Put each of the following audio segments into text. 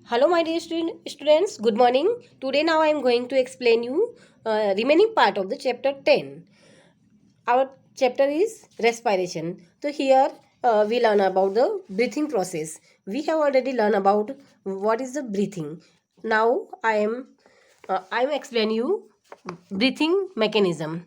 Hello, my dear students. Good morning. Today, now I am going to explain you remaining part of the chapter 10. Our chapter is respiration. So here we learn about the breathing process. We have already learned about what is the breathing. Now I am explain you breathing mechanism.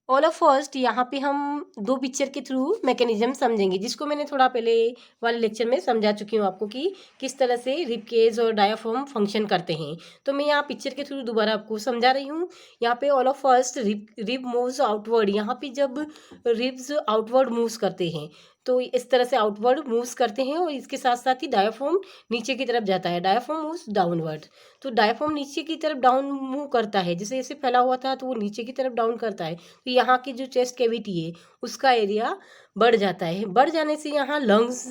All of first यहाँ पे हम दो picture के through mechanism समझेंगे, जिसको मैंने थोड़ा पहले वाले लेक्चर में समझा चुकी हूँ आपको कि किस तरह से रिब केज और डायाफ्राम फंक्शन करते हैं। तो मैं यहाँ पिक्चर के थ्रू दोबारा आपको समझा रही हूँ। यहाँ पे all of first rib moves outward. यहाँ पे जब रिब्स आउटवर्ड मूव्स करते हैं तो इस तरह से आउटवर्ड मूव्स करते हैं, और इसके साथ साथ ही डायाफ्राम नीचे की तरफ जाता है। Diaphragm moves downward. तो डायाफ्राम नीचे की तरफ डाउन मूव करता है, जैसे ऐसे फैला हुआ था तो वो नीचे की तरफ डाउन करता है। तो यहाँ की जो चेस्ट कैविटी है उसका एरिया बढ़ जाता है। बढ़ जाने से यहाँ लंग्स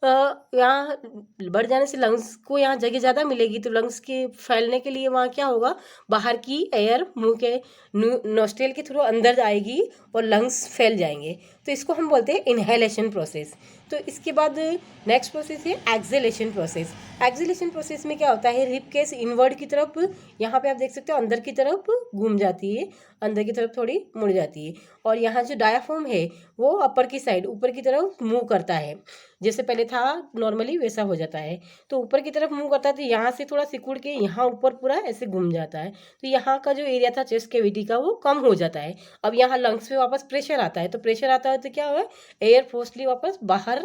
यहाँ बढ़ जाने से लंग्स को यहाँ जगह ज़्यादा मिलेगी। तो लंग्स के फैलने के लिए वहाँ क्या होगा, बाहर की एयर मुंह के नोस्ट्रिल के थ्रू अंदर आएगी और लंग्स फैल जाएंगे। तो इसको हम बोलते हैं इनहेलेशन प्रोसेस। तो इसके बाद नेक्स्ट प्रोसेस है एक्सेलेशन प्रोसेस। एक्सेलेशन प्रोसेस में क्या होता है, रिब केस इनवर्ड की तरफ, यहाँ पे आप देख सकते हो अंदर की तरफ घूम जाती है, अंदर की तरफ थोड़ी मुड़ जाती है। और यहाँ जो डायाफ्राम है वो अपर की साइड ऊपर की तरफ मूव करता है, जैसे पहले था नॉर्मली वैसा हो जाता है। तो ऊपर की तरफ मूव करता है तो यहाँ से थोड़ा सिकुड़ के यहाँ ऊपर पूरा ऐसे घूम जाता है। तो यहाँ का जो एरिया था चेस्ट कैविटी का वो कम हो जाता है। अब यहाँ लंग्स पे वापस प्रेशर आता है, तो प्रेशर आता है तो क्या हुआ, एयर फोर्सली वापस बाहर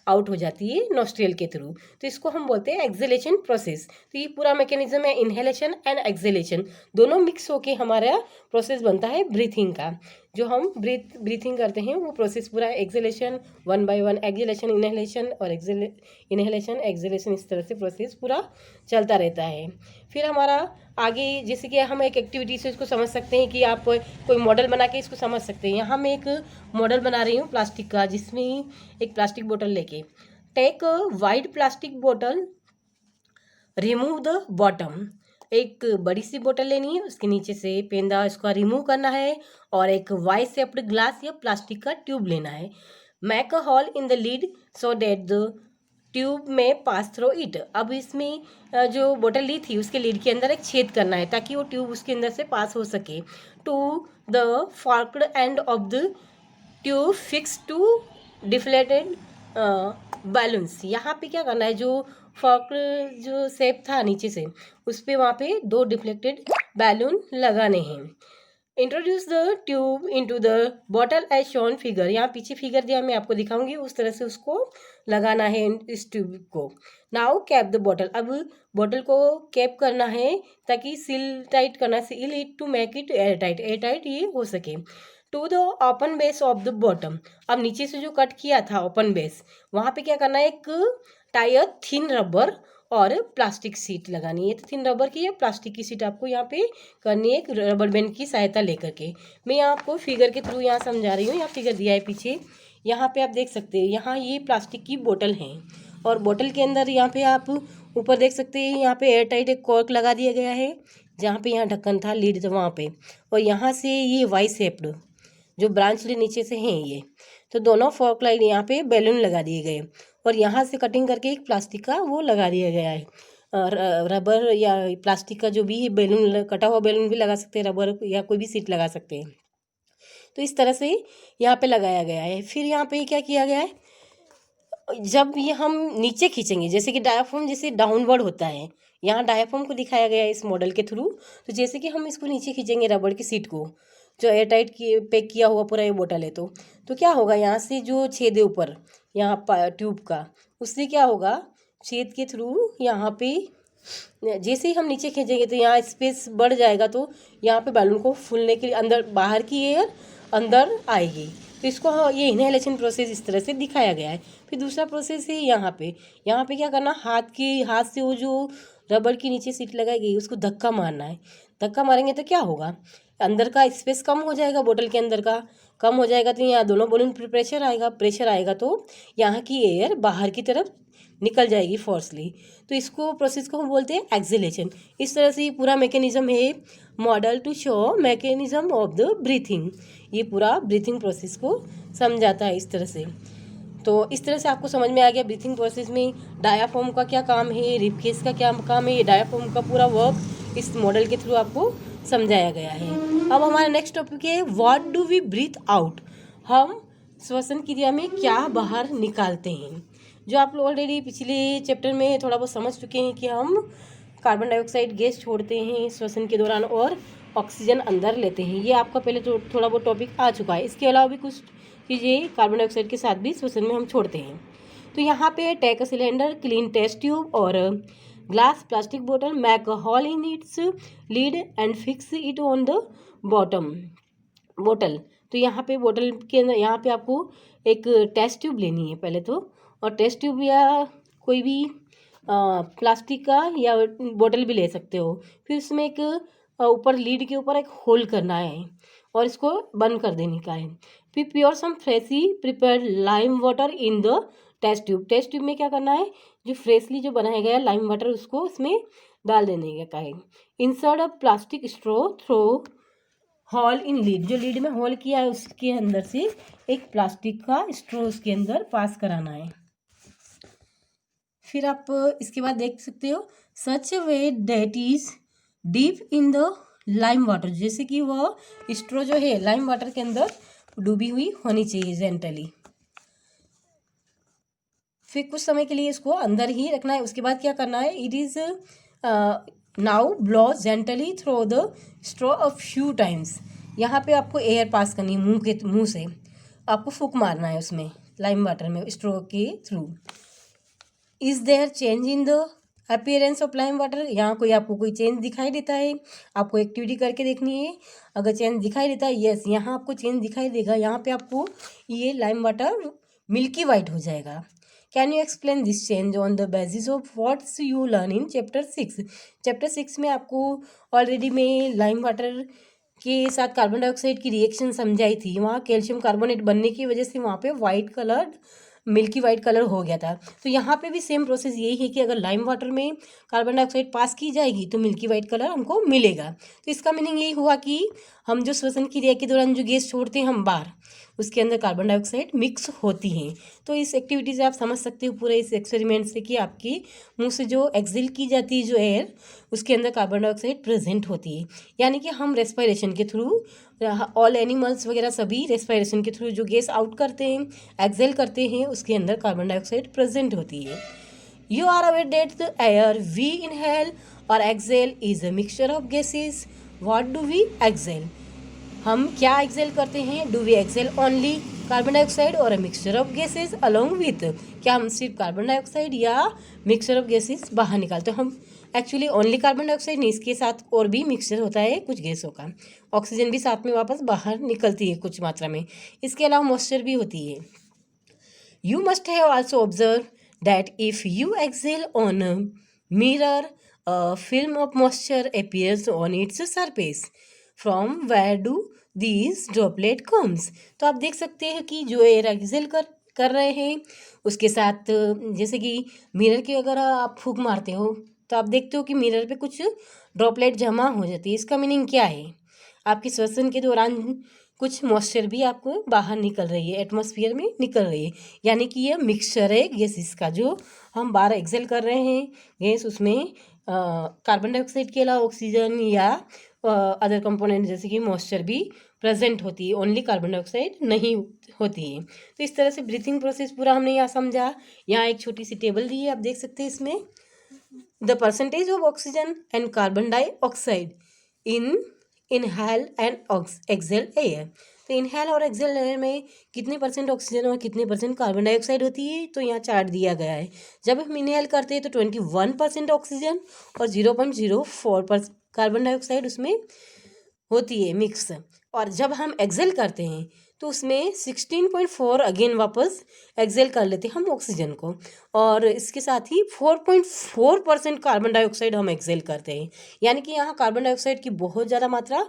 आउट हो जाती है नोस्ट्रिल के थ्रू। तो इसको हम बोलते हैं एक्सेलेशन प्रोसेस। तो ये पूरा मैकेनिज्म है इनहेलेशन एंड एक्सेलेशन, दोनों मिक्स होके हमारा प्रोसेस बनता है ब्रीथिंग का। जो हम ब्रीथिंग करते हैं वो प्रोसेस पूरा एक्सेलेशन 1 by 1, एक्सेलेशन इनहेलेशन और इनहेलेशन एक्सेलेशन, इस तरह से प्रोसेस पूरा चलता रहता है। फिर हमारा आगे जैसे कि हम एक एक्टिविटी से इसको समझ सकते हैं कि आप कोई मॉडल बना के इसको समझ सकते हैं। यहाँ मैं एक मॉडल बना रही हूँ प्लास्टिक का, जिसमें एक प्लास्टिक बोतल लेके टेक वाइड प्लास्टिक बोतल, रिमूव द बॉटम। एक बड़ी सी बोतल लेनी है, उसके नीचे से पेंदा इसका रिमूव करना है, और एक वाई शेप्ड ग्लास या प्लास्टिक का ट्यूब लेना है। Make a hole in the lid so that the tube में पास थ्रू इट। अब इसमें जो बोतल ली थी उसके लीड के अंदर एक छेद करना है ताकि वो ट्यूब उसके अंदर से पास हो सके। To the forked end of the tube fix two deflated balloons. यहाँ पे क्या करना है, जो फॉर्क जो शेप था नीचे से उस पर वहाँ पे दो डिफ्लेक्टेड बैलून लगाने हैं। Introduce the tube into the bottle as shown figure. यहाँ पीछे फिगर दिया, मैं आपको दिखाऊंगी उस तरह से उसको लगाना है इस ट्यूब को। Now cap the bottle. अब बॉटल को कैप करना है ताकि सील टाइट करना, seal it to make it air tight, air tight ये हो सके। To the open base of the bottom. अब नीचे से जो कट किया था ओपन बेस, वहाँ पे क्या करना है, एक टायर थिन रबर और प्लास्टिक सीट लगानी है। तो थिन रबर की या प्लास्टिक की सीट आपको यहाँ पे करनी है, एक रबर बैंड की सहायता लेकर के। मैं यहाँ आपको फिगर के थ्रू यहाँ समझा रही हूँ। यहाँ फिगर दिया है पीछे, यहाँ पे आप देख सकते हैं। यहाँ ये प्लास्टिक की बोतल है, और बोतल के अंदर यहाँ पे आप ऊपर देख सकते हैं, यहाँ पे एयर टाइट एक कॉर्क लगा दिया गया है, जहाँ पे यहाँ ढक्कन था लीड था वहाँ पे। और यहाँ से ये वाई शेप्ड जो ब्रांच नीचे से हैं ये, तो दोनों फोर्क लाइन यहाँ पे बैलून लगा दिए गए, और यहाँ से कटिंग करके एक प्लास्टिक का वो लगा दिया गया है। रबर या प्लास्टिक का जो भी बैलून, कटा हुआ बैलून भी लगा सकते हैं, रबर या कोई भी सीट लगा सकते हैं। तो इस तरह से यहाँ पे लगाया गया है। फिर यहाँ पे क्या किया गया है, जब ये हम नीचे खींचेंगे, जैसे कि डायाफ्राम जैसे डाउनवर्ड होता है, यहाँ डायाफ्राम को दिखाया गया है इस मॉडल के थ्रू। तो जैसे कि हम इसको नीचे खींचेंगे रबड़ की सीट को, जो एयर टाइट की पैक किया हुआ पूरा ये बोतल है, तो क्या होगा, यहाँ से जो छेद है ऊपर यहाँ ट्यूब का, उससे क्या होगा, छेद के थ्रू यहाँ पे जैसे ही हम नीचे खींचेंगे तो यहाँ स्पेस बढ़ जाएगा। तो यहाँ पे बैलून को फूलने के लिए अंदर बाहर की एयर अंदर आएगी। तो इसको ये इनहेलेशन प्रोसेस इस तरह से दिखाया गया है। फिर दूसरा प्रोसेस है यहाँ पे क्या करना, हाथ से वो जो रबड़ की नीचे सीट लगाई गई उसको धक्का मारना है। धक्का मारेंगे तो क्या होगा, अंदर का स्पेस कम हो जाएगा, बोतल के अंदर का कम हो जाएगा। तो यहाँ दोनों बलून पर प्रेशर आएगा तो यहाँ की एयर बाहर की तरफ निकल जाएगी फोर्सली। तो इसको प्रोसेस को हम बोलते हैं एक्सेलेशन। इस तरह से ये पूरा मैकेनिज्म है, model to show mechanism of the breathing. ये पूरा ब्रीथिंग प्रोसेस को समझाता है इस तरह से। तो इस तरह से आपको समझ में आ गया ब्रीथिंग प्रोसेस में डायाफ्राम का क्या काम है, रिब केस का क्या काम है। ये डायाफ्राम का पूरा वर्क इस मॉडल के थ्रू आपको समझाया गया है। अब हमारा नेक्स्ट टॉपिक है what do we breathe out. हम श्वसन क्रिया में क्या बाहर निकालते हैं। जो आप लोग ऑलरेडी पिछले चैप्टर में थोड़ा बहुत समझ चुके हैं कि हम कार्बन डाइऑक्साइड गैस छोड़ते हैं श्वसन के दौरान और ऑक्सीजन अंदर लेते हैं। ये आपका पहले थोड़ा बहुत टॉपिक आ चुका है। इसके अलावा भी कुछ चीज़ें कार्बन डाइऑक्साइड के साथ भी श्वसन में हम छोड़ते हैं। तो यहाँ पे take a cylinder, clean test tube और ग्लास प्लास्टिक बोतल, make a hole in its lid and fix it on the bottom बोतल। तो यहाँ पे बोतल के अंदर यहाँ पे आपको एक टेस्ट ट्यूब लेनी है पहले तो, और टेस्ट ट्यूब या कोई भी प्लास्टिक का या बोतल भी ले सकते हो। फिर उसमें एक ऊपर लीड के ऊपर एक होल करना है और इसको बंद कर देने का है। फिर pour some freshly prepared lime water in the test tube. Test tube में क्या करना है, जो फ्रेशली जो बनाया गया लाइम वाटर उसको उसमें डाल देने का है। Insert a plastic straw through hole in lid. जो लीड में होल किया है उसके अंदर से एक प्लास्टिक का स्ट्रॉ उसके अंदर पास कराना है। फिर आप इसके बाद देख सकते हो such way that is deep in the lime water. जैसे कि वह स्ट्रॉ जो है लाइम वाटर के अंदर डूबी हुई होनी चाहिए जेंटली। फिर कुछ समय के लिए इसको अंदर ही रखना है। उसके बाद क्या करना है, it is now blow gently through the straw a few times. यहाँ पे आपको एयर पास करनी है मुंह से आपको फूंक मारना है उसमें लाइम वाटर में स्ट्रॉ के through. Is there change in the appearance of lime water. यहाँ आपको कोई चेंज दिखाई देता है, आपको एक्टिविटी करके देखनी है। अगर चेंज दिखाई देता है, यस यहाँ आपको चेंज दिखाई देगा। यहाँ पे आपको ये लाइम वाटर मिल्की वाइट हो जाएगा। Can you explain this change on the basis of what's you learn in chapter 6। Chapter 6 में आपको ऑलरेडी मैं लाइम वाटर के साथ कार्बन डाइऑक्साइड की रिएक्शन समझाई थी। वहाँ कैल्शियम कार्बोनेट बनने की वजह से वहाँ पे white colour milky white colour हो गया था। तो यहाँ पे भी सेम प्रोसेस यही है कि अगर लाइम वाटर में कार्बन डाइऑक्साइड पास की जाएगी तो मिल्की वाइट कलर हमको मिलेगा। तो इसका मीनिंग यही हुआ कि हम जो श्वसन क्रिया के दौरान जो गैस छोड़ते हैं हम बाहर, उसके अंदर कार्बन डाइऑक्साइड मिक्स होती हैं। तो इस एक्टिविटी से आप समझ सकते हो पूरे इस एक्सपेरिमेंट से कि आपके मुंह से जो एक्सहेल की जाती है जो एयर, उसके अंदर कार्बन डाइऑक्साइड प्रेजेंट होती है। यानी कि हम रेस्पिरेशन के थ्रू, ऑल एनिमल्स वगैरह सभी रेस्पिरेशन के थ्रू जो गैस आउट करते हैं, एक्सहेल करते हैं, उसके अंदर कार्बन डाइऑक्साइड प्रेजेंट होती है। You are aware that the air we inhale और exhale is a mixture of gases. What do we exhale. हम क्या एक्सहेल करते हैं, do we exhale only carbon dioxide और a mixture of gases along with. क्या हम सिर्फ carbon dioxide या मिक्सचर ऑफ गैसेस बाहर निकालते हैं। हम एक्चुअली ओनली कार्बन डाइऑक्साइड नहीं, इसके साथ और भी मिक्सचर होता है कुछ गैसों का। ऑक्सीजन भी साथ में वापस बाहर निकलती है कुछ मात्रा में। इसके अलावा मॉइस्चर भी होती है। You must have also observe that if you exhale on a mirror a film of moisture appears on its surface. From where do these droplet comes? तो आप देख सकते हैं कि जो एयर एक्सहेल कर रहे हैं उसके साथ, जैसे कि मिरर की अगर आप फूंक मारते हो तो आप देखते हो कि मिरर पे कुछ ड्रॉपलेट जमा हो जाती है। इसका मीनिंग क्या है, आपके श्वसन के दौरान कुछ मॉइस्चर भी आपको बाहर निकल रही है, एटमॉस्फेयर में निकल रही है। यानी कि यह मिक्सचर है गैसेस का जो हम बाहर एक्सहेल कर रहे हैं गैस, उसमें कार्बन डाइऑक्साइड के अलावा ऑक्सीजन या अदर कंपोनेंट जैसे कि मॉइस्चर भी प्रेजेंट होती है, ओनली कार्बन डाइऑक्साइड नहीं होती है। तो इस तरह से ब्रीथिंग प्रोसेस पूरा हमने यहाँ समझा। यहाँ एक छोटी सी टेबल दी है, आप देख सकते हैं इसमें the percentage of oxygen and carbon dioxide in inhale and exhale air. तो इनहेल और एक्सहेल एयर में कितने परसेंट ऑक्सीजन और कितने परसेंट कार्बन डाइऑक्साइड होती है, तो यहाँ चार्ट दिया गया है। जब हम इनहेल करते हैं तो 21% ऑक्सीजन और 0.04% कार्बन डाइऑक्साइड उसमें होती है मिक्स। और जब हम एक्सहेल करते हैं तो उसमें 16.4 अगेन वापस एक्सहेल कर लेते हैं हम ऑक्सीजन को, और इसके साथ ही 4.4% कार्बन डाइऑक्साइड हम एक्सहेल करते हैं। यानी कि यहाँ कार्बन डाइऑक्साइड की बहुत ज़्यादा मात्रा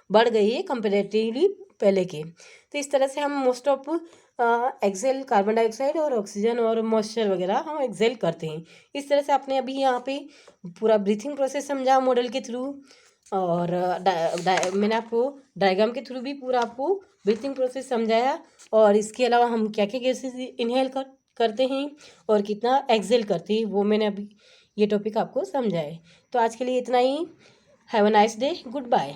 बढ़ गई है कंपेरेटिवली पहले के। तो इस तरह से हम most of exhale carbon dioxide और ऑक्सीजन और मॉइस्चर वगैरह हम एक्सहेल करते हैं। इस तरह से आपने अभी यहाँ पे पूरा ब्रीथिंग प्रोसेस समझा मॉडल के थ्रू। और मैंने आपको डायग्राम के थ्रू भी पूरा आपको ब्रीथिंग प्रोसेस समझाया, और इसके अलावा हम क्या क्या गैसेस इनहेल करते हैं और कितना एक्सेल करते हैं वो मैंने अभी ये टॉपिक आपको समझाए। तो आज के लिए इतना ही। Have a nice day, good bye.